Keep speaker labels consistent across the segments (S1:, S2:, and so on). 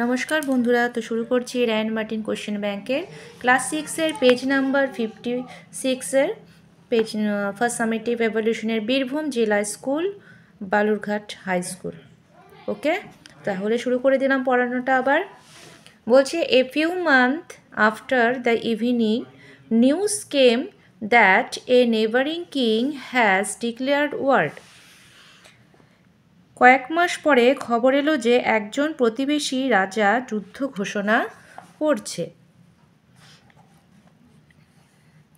S1: नमस्कार बंधुरा तो शुरू करছি রায়ান মার্টিন কোশ্চেন ব্যাংকের ক্লাস 6 এর পেজ নাম্বার 56 এর page first summative evaluation Birbhum জেলা school Balurghat high school. Okay, তাহলে শুরু করে দিলাম পড়ানোটা। আবার বলছে a few month after the evening news came that a neighbouring king has declared war. কয়েক মাস পরে খবর এলো যে একজন প্রতিবেশী রাজা যুদ্ধ ঘোষণা করছে।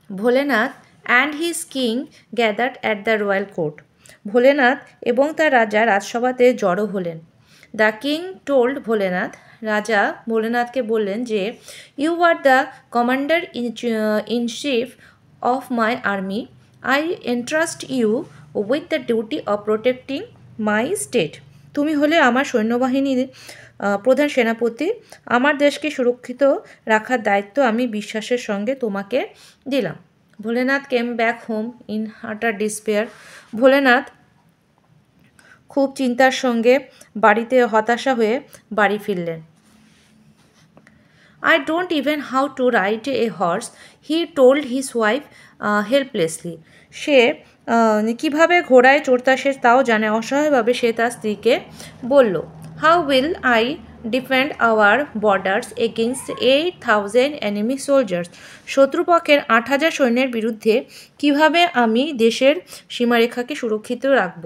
S1: Bholenath and his king gathered at the royal court. Bholenath এবং তার রাজা রাজসভাতে জড়ো হলেন। দ্য কিং টোল্ড ভোলেনাথ, রাজা ভোলেনাথকে বললেন যে you are the commander in chief of my army, I entrust you with the duty of protecting my state. তুমি হলে আমার সৈন্যবাহিনীর প্রধান সেনাপতি, আমার দেশকে সুরক্ষিত রাখার দায়িত্ব আমি বিশ্বাসের সঙ্গে তোমাকে দিলাম। Bholenath came back home in utter despair. Bholenath খুব চিন্তার সঙ্গে বাড়িতে হতাশা হয়ে বাড়ি ফিরলেন। I don't even how to ride a horse, he told his wife helplessly. সে কিভাবে ঘোড়ায় চড়তে সে তাও জানে, অসহায়ভাবে সে তার স্ত্রীকে বলল। How will I defend our borders against 8,000 enemy soldiers? শত্রুপক্ষের 8,000 সৈন্যের বিরুদ্ধে কিভাবে আমি দেশের সীমারেখাকে সুরক্ষিত রাখব?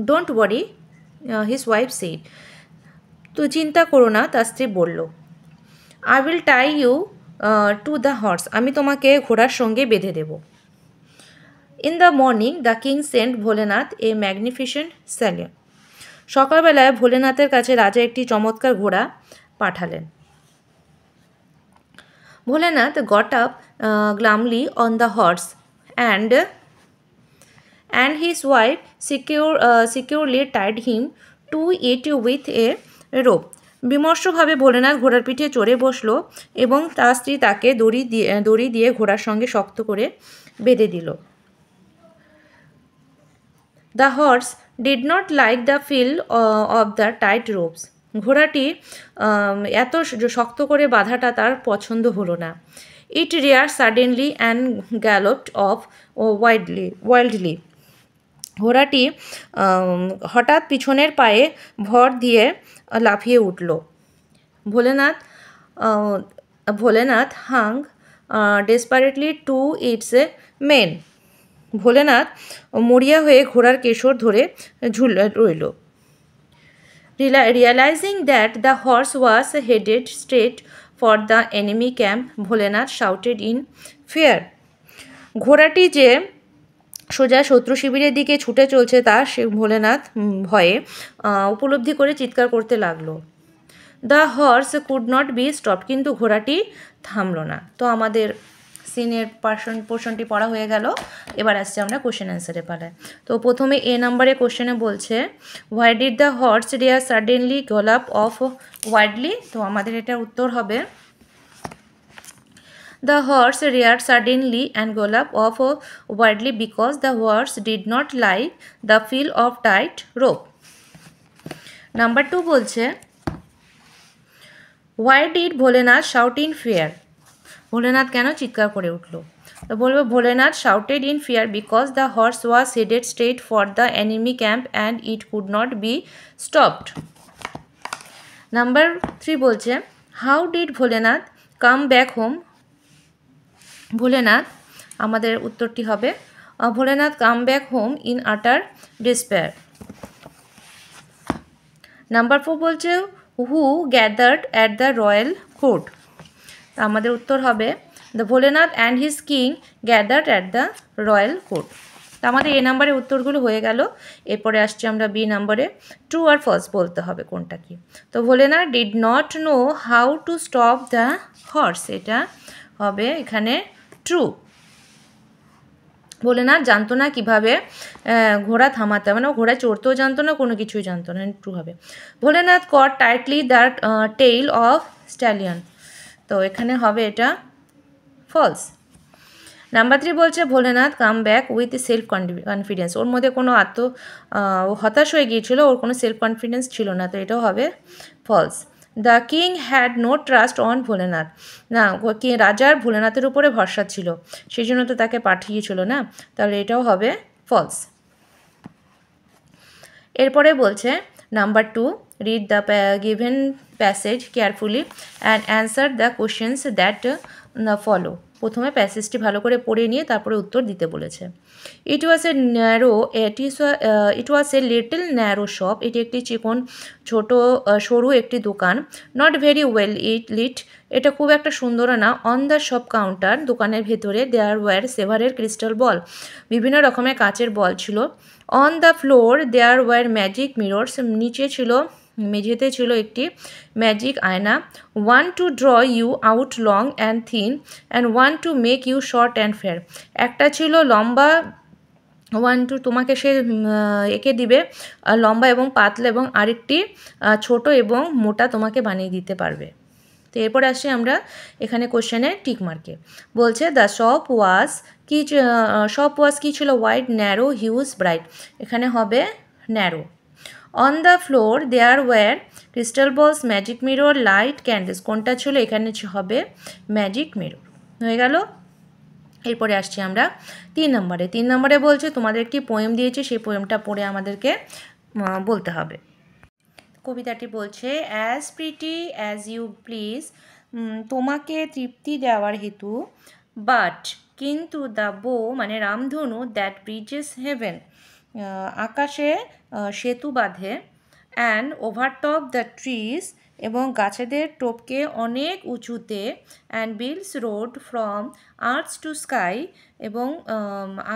S1: Don't worry, his wife said. তো চিন্তা করো না, তার স্ত্রী বলল। I will tie you to the horse. আমি তোমাকে ঘোড়ার সঙ্গে বেঁধে দেব। In the morning, the king sent Bholenath a magnificent stallion. সকালবেলায় ভোলেনাথের কাছে রাজা একটি চমৎকার ঘোড়া পাঠালেন। Bholenath got up glumly on the horse and his wife securely tied him to it with a rope. বিমর্ষভাবে Bholenath ঘোড়ার পিঠে চড়ে বসলো এবং তার স্ত্রী তাকে দড়ি দিয়ে ঘোড়ার সঙ্গে শক্ত করে বেঁধে দিল। The horse did not like the feel of the tight ropes. ঘোড়াটি এত শক্ত করে বাঁধাটা তার পছন্দ হলো না। It rear suddenly and galloped off wildly. ঘোড়াটি হঠাৎ পিছনের পায়ে ভর দিয়ে লাফিয়ে উঠল। Bholenath hung desperately to its mane. Bholenath মরিয়া হয়ে ঘোড়ার কেশর ধরে রইল। Realising that the horse was headed straight for the enemy camp, Bholenath shouted in fear. ঘোড়াটি যে সোজা শত্রু শিবিরের দিকে ছুটে চলছে তা সে ভোলেনাথ ভয়ে উপলব্ধি করে চিৎকার করতে লাগলো। The horse could not be stopped, কিন্তু ঘোড়াটি থামল না। তো আমাদের সিনের পোর্শনটি পড়া হয়ে গেল। এবার আসছে আমরা কোশ্চেন অ্যান্সারে পালায়। তো প্রথমে এ নাম্বারে কোশ্চেনে বলছে why did the horse rear suddenly গলাপ অফ ওয়াইডলি। তো আমাদের এটার উত্তর হবে The horse reared suddenly and galloped off wildly because the horse did not like the feel of tight rope. Number 2 বলছে Why did Bholenath shout in fear? Bholenath কেন চিৎকার করে উঠল? তো বলবো Bholenath shouted in fear because the horse was headed straight for the enemy camp and it could not be stopped. Number 3 বলছে How did Bholenath come back home? Bholenath, আমাদের উত্তরটি হবে Bholenath come back home in utter despair. Number 4 বলছে who gathered at the royal court. আমাদের উত্তর হবে the Bholenath and his king gathered at the royal court. তো আমাদের এ নাম্বারের উত্তরগুলো হয়ে গেল। এরপরে আসছে আমরা বি নাম্বারে, ট্রু আর ফলস বলতে হবে কোনটা কি। তো Bholenath did not know how to stop the horse, এটা হবে এখানে ট্রু। ভোলেনাথ জানতো না কিভাবে ঘোড়া থামাতে, মানে ঘোড়ায় চড়তেও জানতো না, কোনো কিছুই জানতো না, ট্রু হবে। Bholenath caught tightly the tail of stallion. তো এখানে হবে এটা ফলস। নাম্বার 3 বলছে Bholenath come back with self confidence. ওর মধ্যে কোনো হতাশ হয়ে গিয়েছিল, ওর কোনো সেলফ কনফিডেন্স ছিল না, তো এটাও হবে false. The king had no trust on Bholenath. না, রাজার ভোলেনাথের উপরে ভরসা ছিল, সেই জন্য তো তাকে পাঠিয়েছিল না, তাহলে এটাও হবে ফলস। এরপরে বলছে number 2, read the given passage carefully and answer the questions that follow. প্রথমে প্যাসেজটি ভালো করে পড়ে নিয়ে তারপরে উত্তর দিতে বলেছে। It was a little narrow shop. এটি একটি চিকন ছোট সরু একটি দোকান। Not very well lit. এটা খুব একটা সুন্দর না। অন দ্য শপ কাউন্টার, দোকানের ভেতরে there were several crystal ball. বিভিন্ন রকমের কাচের বল ছিল। On the floor there were magic mirrors. নিচে ছিল, মেঝেতে ছিল একটি ম্যাজিক আয়না। One to draw you out long and thin and one to make you short and fair. একটা ছিল লম্বা, তোমাকে সে এঁকে দিবে লম্বা এবং পাতলা, এবং আরেকটি ছোট এবং মোটা তোমাকে বানিয়ে দিতে পারবে। তো এরপরে আসছি আমরা এখানে কোশ্চেনের টিক মার্কে। বলছে দ্য শপ ওয়াজ কি ছিল? Wide, narrow, huge, bright. এখানে হবে narrow. On the floor there were crystal balls, magic mirror, light, candles. কোনটা ছিল? এখানে হবে ম্যাজিক মিরর। হয়ে গেল। এরপরে আসছি আমরা 3 নম্বরে। 3 নম্বরে বলছে তোমাদের একটি পোয়েম দিয়েছে, সেই পোয়েমটা পড়ে আমাদেরকে বলতে হবে। কবিতাটি বলছে as pretty as you please, তোমাকে তৃপ্তি দেওয়ার হেতু, বাট কিন্তু দ্য বো মানে রামধনু, দ্যাট ব্রিজেস হেভেন আকাশে সেতু বাঁধে, অ্যান্ড ওভারটপ দ্য ট্রিজ এবং গাছেদের টোপকে অনেক উঁচুতে, and builds road from earth to sky এবং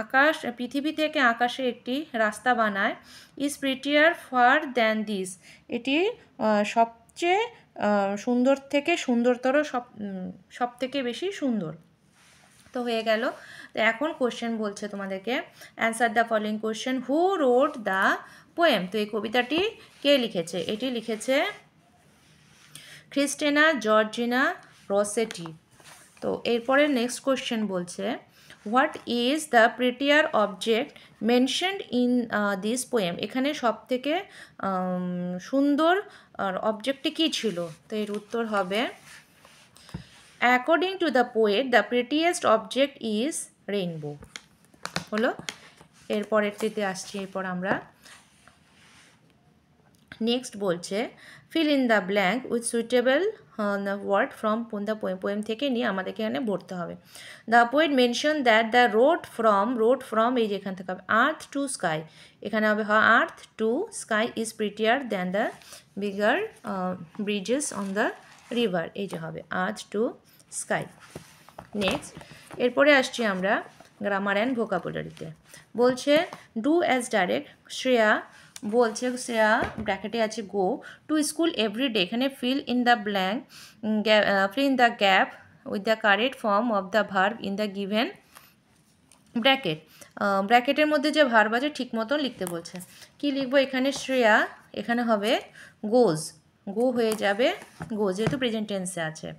S1: আকাশ পৃথিবী থেকে আকাশে একটি রাস্তা বানায়, is prettier far than this, এটি সবচেয়ে সুন্দর থেকে সুন্দরতর, সব থেকে বেশি সুন্দর। তো হয়ে গেল। তো এখন কোশ্চেন বলছে তোমাদেরকে answer the following question. Who wrote the poem? তো এই কবিতাটি কে লিখেছে? এটি লিখেছে ক্রিস্টিনা জর্জিনা রসেটি। তো এরপরে নেক্সট কোশ্চেন বলছে what is the প্রিটিয়ার object mentioned in this poem? এখানে সব থেকে সুন্দর অবজেক্টটি কী ছিল? তো এর উত্তর হবে according to the poet the prettiest object is rainbow. হলো। এরপরেরটিতে আসছি। এরপর আমরা নেক্সট বলছে fill in the blank with suitable word from the poem. Poem থেকে নিয়ে আমাদেরকে এখানে ভরতে হবে। The poet mention that the road from এই যে এখান থেকে হবে আর্থ টু স্কাই, এখানে হবে আর্থ to sky is প্রিটিয়ার than the bigger Bridges on the river, এই যে হবে আর্থ টু স্কাই। নেক্সট এরপরে আসছি আমরা গ্রামার অ্যান্ড ভোকাবুলারিতে। বলছে ডু অ্যাজ ডাইরেক্ট। শ্রেয়া বলছে, শ্রেয়া ব্র্যাকেটে আছে গো টু স্কুল এভরিডে, এখানে feel in the blank, feel in the gap with the correct form of the verb in the given bracket. ব্র্যাকেটের মধ্যে যে ভার্ব আছে ঠিক মতন লিখতে বলছে। কি লিখবো এখানে? শ্রেয়া, এখানে হবে গোজ, গো হয়ে যাবে গো, যেহেতু প্রেজেন্ট টেন্সে আছে।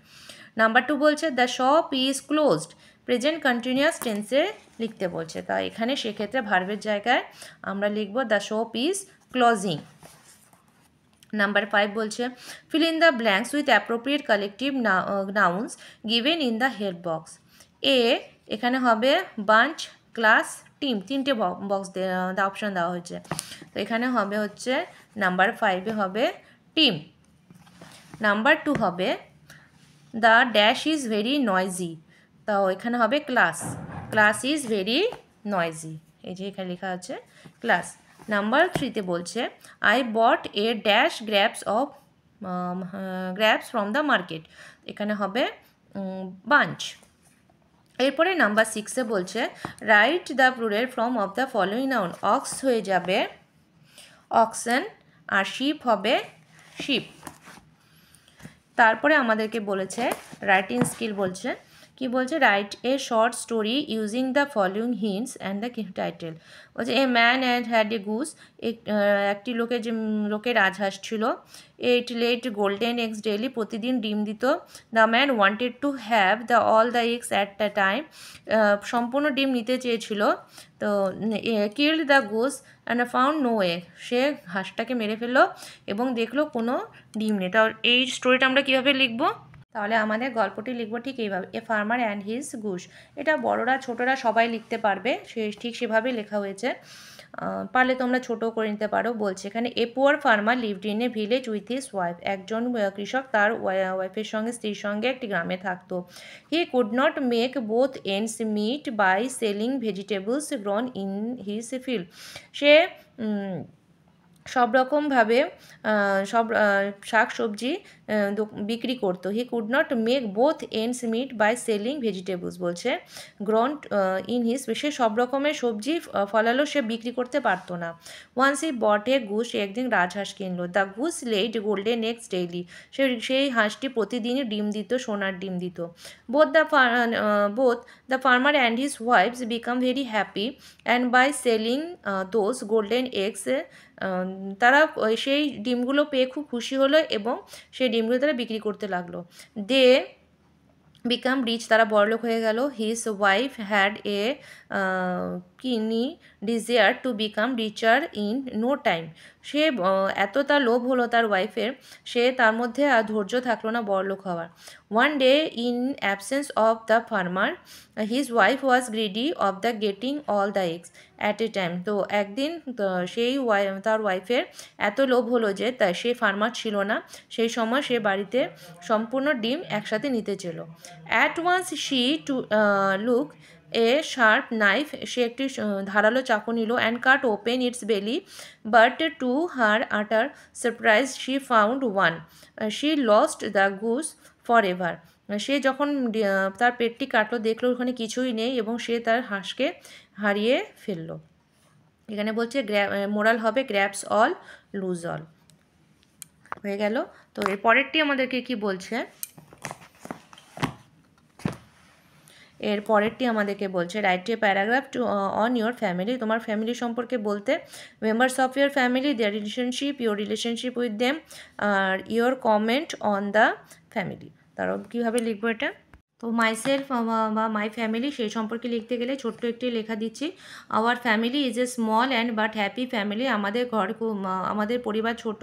S1: নাম্বার 2 বলছে the shop is closed, present continuous টেন্সে লিখতে বলছে, তাই এখানে সেক্ষেত্রে ভার্বের জায়গায় আমরা লিখব the shop is closing. Number 5 বলছে fill in the blanks with appropriate collective nouns given in the help box. এ এখানে হবে বাঞ্চ, ক্লাস, টিম, তিনটে বক্স অপশান দেওয়া হয়েছে, তো এখানে হবে হচ্ছে নাম্বার 5-এ হবে টিম। নাম্বার 2 হবে the dash is very noisy, তো এখানে হবে class, class is very noisy, এই যে এখানে লেখা আছে ক্লাস। নাম্বার 3-তে বলছে I bought a dash grapes from the market, এখানে হবে বাঞ্চ। এরপরে নাম্বার 6-এ বলছে write the plural form of the following noun. Ox হয়ে যাবে অক্সেন, আর শিপ হবে শিপ। তারপরে আমাদেরকে বলেছে রাইটিং স্কিল বলছে কি বলছে, write a short story using the following hints and the title. বলছে a man and had a goose, একটি লোকের রাজহাঁস ছিল। It laid golden eggs daily, প্রতিদিন ডিম দিত। The man wanted to have all the eggs at the time, সম্পূর্ণ ডিম নিতে চেয়েছিল। তো killed the goose and found no egg, সে হাঁসটাকে মেরে ফেললো এবং দেখলো কোনো ডিম নেই। তাও এই স্টোরিটা আমরা কীভাবে লিখবো? তাহলে আমাদের গল্পটি লিখবো ঠিক এইভাবে, a farmer and his Goose. এটা বড়রা ছোটরা সবাই লিখতে পারবে, ঠিক সেভাবেই লেখা হয়েছে। পারলে তোমরা ছোটো করে নিতে পারো। বলছে এখানে, a poor farmer lived in a village with his wife, একজন কৃষক তার ওয়াইফের সঙ্গে, স্ত্রীর সঙ্গে একটি গ্রামে থাকতো। He could not make both ends meet by selling vegetables grown in his field. সে সব রকমভাবে শাক সবজি বিক্রি করতো। He could not make both ends meet by selling vegetables, বলছে গ্রোন ইন হিজ, সে সব রকমের সবজি ফলালো, সে বিক্রি করতে পারতো না। ওয়ান্স হি বট এ গুস, একদিন রাজহাঁস কিনলো। The goose laid golden eggs daily, সেই হাঁসটি প্রতিদিনই ডিম দিত, সোনার ডিম দিত। Both the farmer and his wifes become very happy and by selling those golden eggs, তারা সেই ডিমগুলো পেয়ে খুব খুশি হলো এবং সেই ডিমগুলো তারা বিক্রি করতে লাগলো। দে বিকাম রিচ, তারা বড়লোক হয়ে গেল। His wife had a keen desire to become richer in no time, সে এত তার লোভ হলো তার ওয়াইফের, সে তার মধ্যে আর ধৈর্য থাকলো না বড়লোক হওয়ার। One day in absence of the farmer his wife was greedy of the getting all the eggs at a time. তো একদিন তার ওয়াইফের এত লোভ হলো যে সে ফার্মার ছিল না, সেই সময় সে বাড়িতে সম্পূর্ণ ডিম একসাথে নিতে চেল। At once she to look a sharp knife, সে একটি ধারালো চাকু নিল। And cut open its belly, but to her utter surprise she found one, she lost the goose for ever. সে যখন তার পেটটি কাটলো, দেখলো ওখানে কিছুই নেই এবং সে তার হাঁসকে হারিয়ে ফেললো। এখানে বলছে মোরাল হবে গ্র্যাবস অল লুজ অল। হয়ে গেল। তো এর পরেরটি আমাদেরকে কি বলছে, এর পরেরটি আমাদেরকে বলছে, write a paragraph to on your family, তোমার ফ্যামিলি সম্পর্কে বলতে। Members of your family, their relationship, your relationship with them, আর your comment on the family. তারও কীভাবে লিখবো এটা? তো মাইসেলফ বা মাই ফ্যামিলি, সেই সম্পর্কে লিখতে গেলে ছোট্ট একটি লেখা দিচ্ছি। Our family is a small and but happy family, আমাদের পরিবার ছোট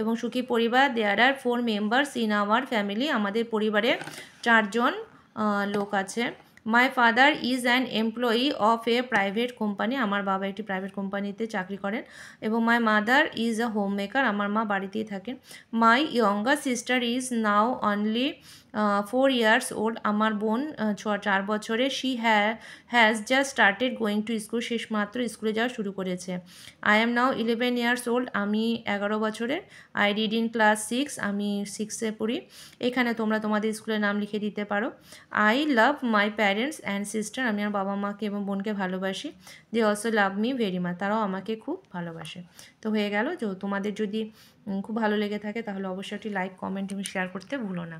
S1: এবং সুখী পরিবার। দেয়ার আর 4 মেম্বার্স ইন আওয়ার ফ্যামিলি, আমাদের পরিবারে 4 জন লোক আছে। My father is an employee of A private company, আমার বাবা একটি প্রাইভেট কোম্পানিতে চাকরি করেন। এবং my mother is a home maker, আমার মা বাড়িতেই থাকেন। My younger sister is now only 4 years old, আমার বোন 4 বছরে। She has just started going to school, শেষ মাত্র স্কুলে যাওয়া শুরু করেছে। I am now 11 years old, আমি 11 বছরের। আই রিড ইন ক্লাস 6, আমি 6-এ পড়ি। এখানে তোমরা তোমাদের স্কুলের নাম লিখে দিতে পারো। I love my parents and sister, আমি আমার বাবা মাকে এবং বোনকে ভালোবাসি। They also love me very much, তারাও আমাকে খুব ভালোবাসে। তো হয়ে গেল। তোমাদের যদি খুব ভালো লেগে থাকে তাহলে অবশ্যই একটি লাইক, কমেন্ট এবং শেয়ার করতে ভুলো না।